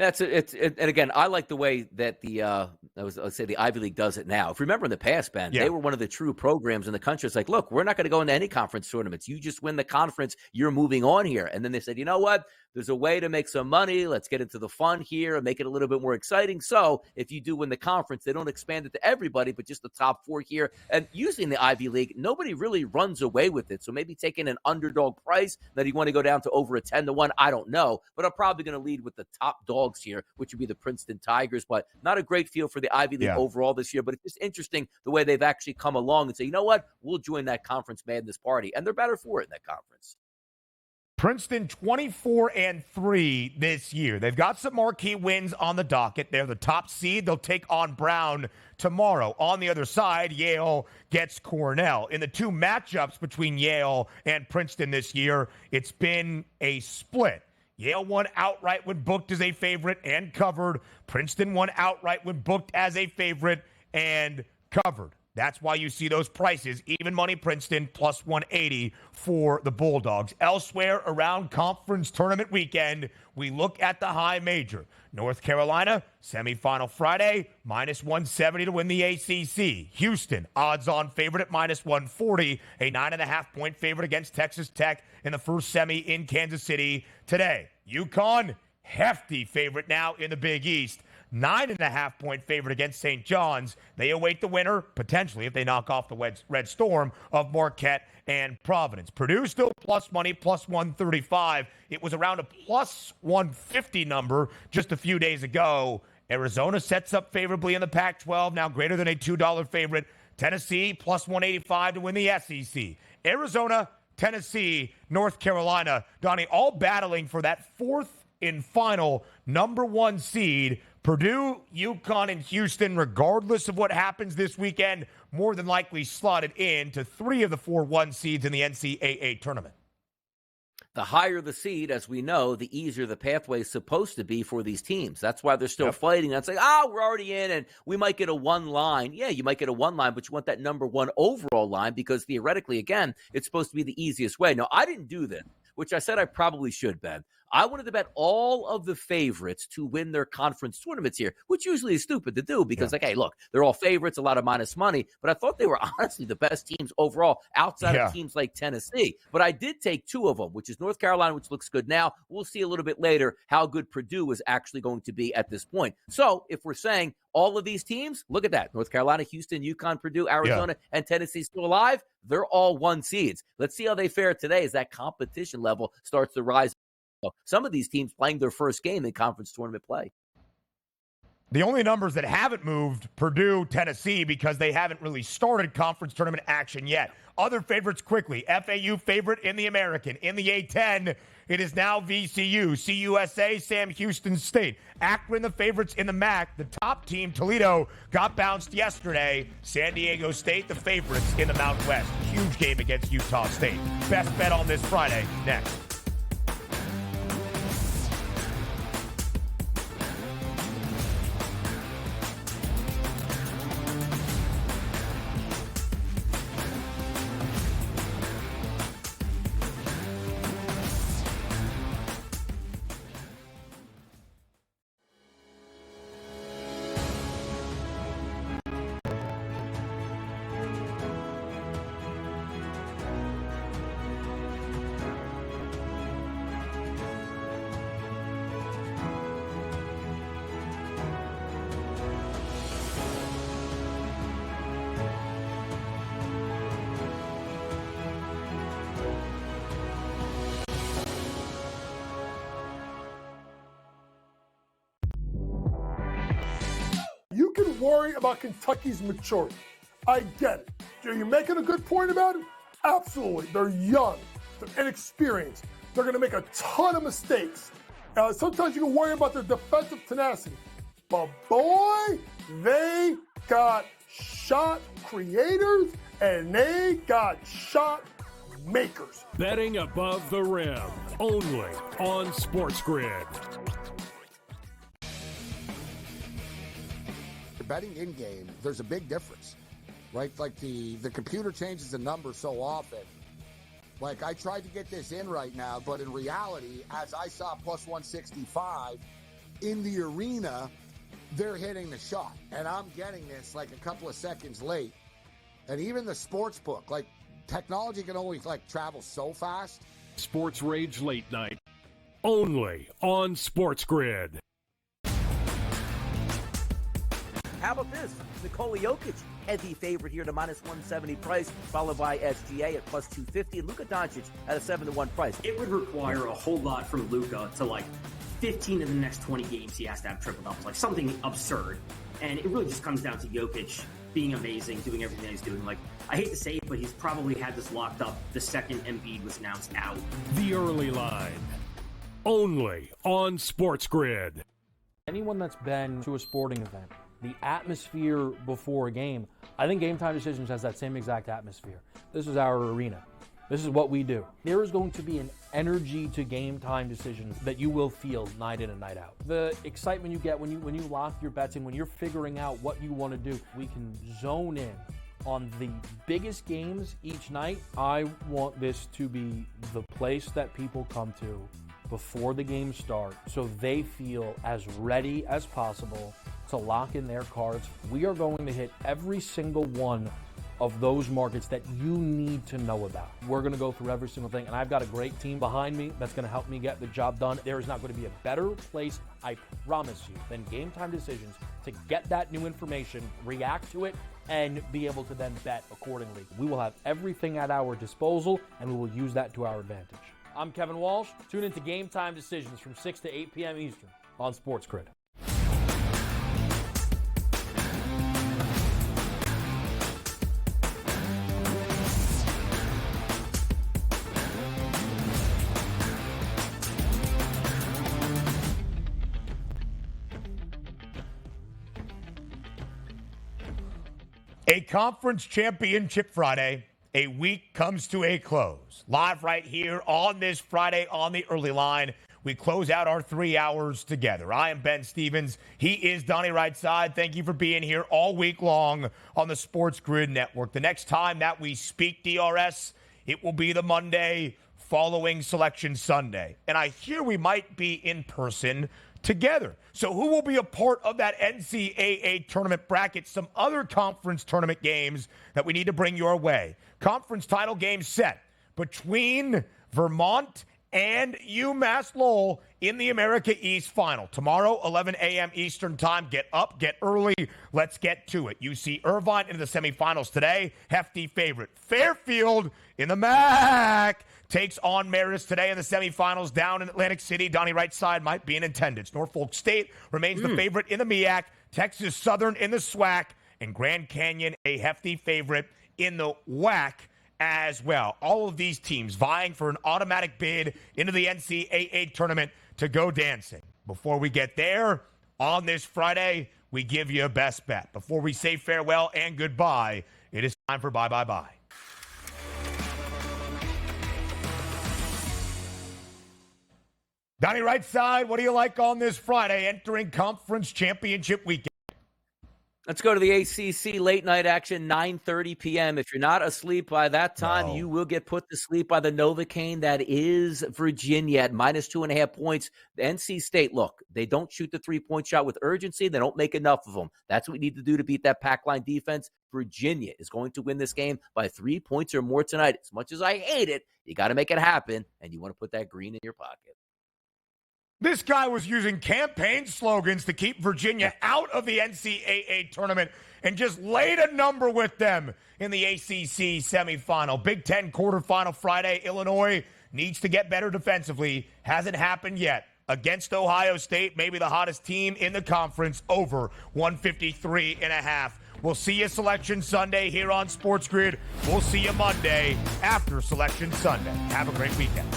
And again, I like the way that let's say the Ivy League does it now. If you remember in the past, Ben, they were one of the true programs in the country. It's like, look, we're not going to go into any conference tournaments. You just win the conference, you're moving on here. And then they said, you know what? There's a way to make some money. Let's get into the fun here and make it a little bit more exciting. So if you do win the conference, they don't expand it to everybody, but just the top 4 here. And using the Ivy League, nobody really runs away with it. So maybe taking an underdog price that you want to go down to over a 10-1, I don't know. But I'm probably going to lead with the top dogs here, which would be the Princeton Tigers. But not a great feel for the Ivy League overall this year. But it's just interesting the way they've actually come along and say, you know what? We'll join that conference madness party. And they're better for it in that conference. Princeton 24-3 this year. They've got some marquee wins on the docket. They're the top seed. They'll take on Brown tomorrow. On the other side, Yale gets Cornell. In the 2 matchups between Yale and Princeton this year, it's been a split. Yale won outright when booked as a favorite and covered. Princeton won outright when booked as a favorite and covered. That's why you see those prices. Even money Princeton plus 180 for the Bulldogs. Elsewhere around conference tournament weekend, we look at the high major. North Carolina, semifinal Friday, minus 170 to win the ACC. Houston, odds-on favorite at minus 140, a 9.5-point favorite against Texas Tech in the first semi in Kansas City today. UConn, hefty favorite now in the Big East. 9.5-point favorite against St. John's. They await the winner, potentially, if they knock off the Red Storm, of Marquette and Providence. Purdue still plus money, plus 135. It was around a plus 150 number just a few days ago. Arizona sets up favorably in the Pac-12, now greater than a $2 favorite. Tennessee plus 185 to win the SEC. Arizona, Tennessee, North Carolina, Donnie, all battling for that 4th and final number 1 seed. Purdue, UConn, and Houston, regardless of what happens this weekend, more than likely slotted in to 3 of the 4 1 seeds in the NCAA tournament. The higher the seed, as we know, the easier the pathway is supposed to be for these teams. That's why they're still fighting. That's like, we're already in, and we might get a 1 line. Yeah, you might get a 1 line, but you want that number 1 overall line because theoretically, again, it's supposed to be the easiest way. Now, I didn't do this, which I said I probably should, Ben. I wanted to bet all of the favorites to win their conference tournaments here, which usually is stupid to do because, hey, look, they're all favorites, a lot of minus money. But I thought they were honestly the best teams overall outside of teams like Tennessee. But I did take 2 of them, which is North Carolina, which looks good now. We'll see a little bit later how good Purdue is actually going to be at this point. So if we're saying all of these teams, look at that. North Carolina, Houston, UConn, Purdue, Arizona, and Tennessee still alive. They're all 1 seeds. Let's see how they fare today as that competition level starts to rise. Some of these teams playing their first game in conference tournament play. The only numbers that haven't moved, Purdue, Tennessee, because they haven't really started conference tournament action yet. Other favorites quickly. FAU favorite in the American. In the A10, it is now VCU. CUSA, Sam Houston State. Akron, the favorites in the MAC. The top team, Toledo, got bounced yesterday. San Diego State, the favorites in the Mountain West. Huge game against Utah State. Best bet on this Friday. Next. you can worry about Kentucky's maturity. I get it. Are you making a good point about it? Absolutely. They're young. They're inexperienced. They're going to make a ton of mistakes. Sometimes you can worry about their defensive tenacity. But boy, they got shot creators and they got shot makers. Betting above the rim, only on SportsGrid. Betting in game, there's a big difference, right? Like the computer changes the number so often. Like I tried to get this in right now, but in reality, as I saw plus 165 in the arena, they're hitting the shot. And I'm getting this like a couple of seconds late. And even the sports book, like technology can only like travel so fast. Sports Rage Late Night, only on SportsGrid. How about this? Nikola Jokic, heavy favorite here to minus 170 price, followed by SGA at plus 250, and Luka Doncic at a 7-1 price. It would require a whole lot from Luka to like 15 of the next 20 games he has to have triple doubles, like something absurd. And it really just comes down to Jokic being amazing, doing everything he's doing. Like, I hate to say it, but he's probably had this locked up the second Embiid was announced out. The early line, only on SportsGrid. Anyone that's been to a sporting event, the atmosphere before a game, I think Game Time Decisions has that same exact atmosphere. This is our arena. This is what we do. There is going to be an energy to Game Time Decisions that you will feel night in and night out. The excitement you get when you lock your bets in, when you're figuring out what you want to do, we can zone in on the biggest games each night. I want this to be the place that people come to before the games start so they feel as ready as possible to lock in their cards. We are going to hit every single one of those markets that you need to know about. We're going to go through every single thing, and I've got a great team behind me that's going to help me get the job done. There is not going to be a better place, I promise you, than Game Time Decisions to get that new information, react to it, and be able to then bet accordingly. We will have everything at our disposal, and we will use that to our advantage. I'm Kevin Walsh. Tune into Game Time Decisions from 6 to 8 p.m. Eastern on SportsGrid. A conference championship Friday, a week comes to a close. Live right here on this Friday on the early line, we close out our 3 hours together. I am Ben Stevens. He is Donnie Rightside. Thank you for being here all week long on the SportsGrid Network. The next time that we speak DRS, it will be the Monday following Selection Sunday. And I hear we might be in person together. So who will be a part of that NCAA tournament bracket? Some other conference tournament games that we need to bring your way. Conference title game set between Vermont and UMass Lowell in the America East Final. Tomorrow, 11 a.m. Eastern Time. Get up, get early. Let's get to it. UC Irvine into the semifinals today. Hefty favorite. Fairfield in the MAC takes on Marist today in the semifinals down in Atlantic City. Donnie Rightside might be in attendance. Norfolk State remains the favorite in the MEAC. Texas Southern in the SWAC. And Grand Canyon a hefty favorite in the WAC as well. All of these teams vying for an automatic bid into the NCAA tournament to go dancing. Before we get there, on this Friday, we give you a best bet. Before we say farewell and goodbye, it is time for bye-bye-bye. Donnie Rightside, what do you like on this Friday entering conference championship weekend? Let's go to the ACC late night action, 9:30 p.m. If you're not asleep by that time, you will get put to sleep by the Novocaine that is Virginia at minus 2.5 points. The NC State, look, they don't shoot the three-point shot with urgency. They don't make enough of them. That's what we need to do to beat that pack line defense. Virginia is going to win this game by 3 points or more tonight. As much as I hate it, you got to make it happen, and you want to put that green in your pocket. This guy was using campaign slogans to keep Virginia out of the NCAA tournament and just laid a number with them in the ACC semifinal. Big Ten quarterfinal Friday. Illinois needs to get better defensively. Hasn't happened yet. against Ohio State, maybe the hottest team in the conference, over 153.5. We'll see you Selection Sunday here on Sports Grid. We'll see you Monday after Selection Sunday. Have a great weekend.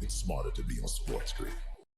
It's smarter to be on SportsGrid.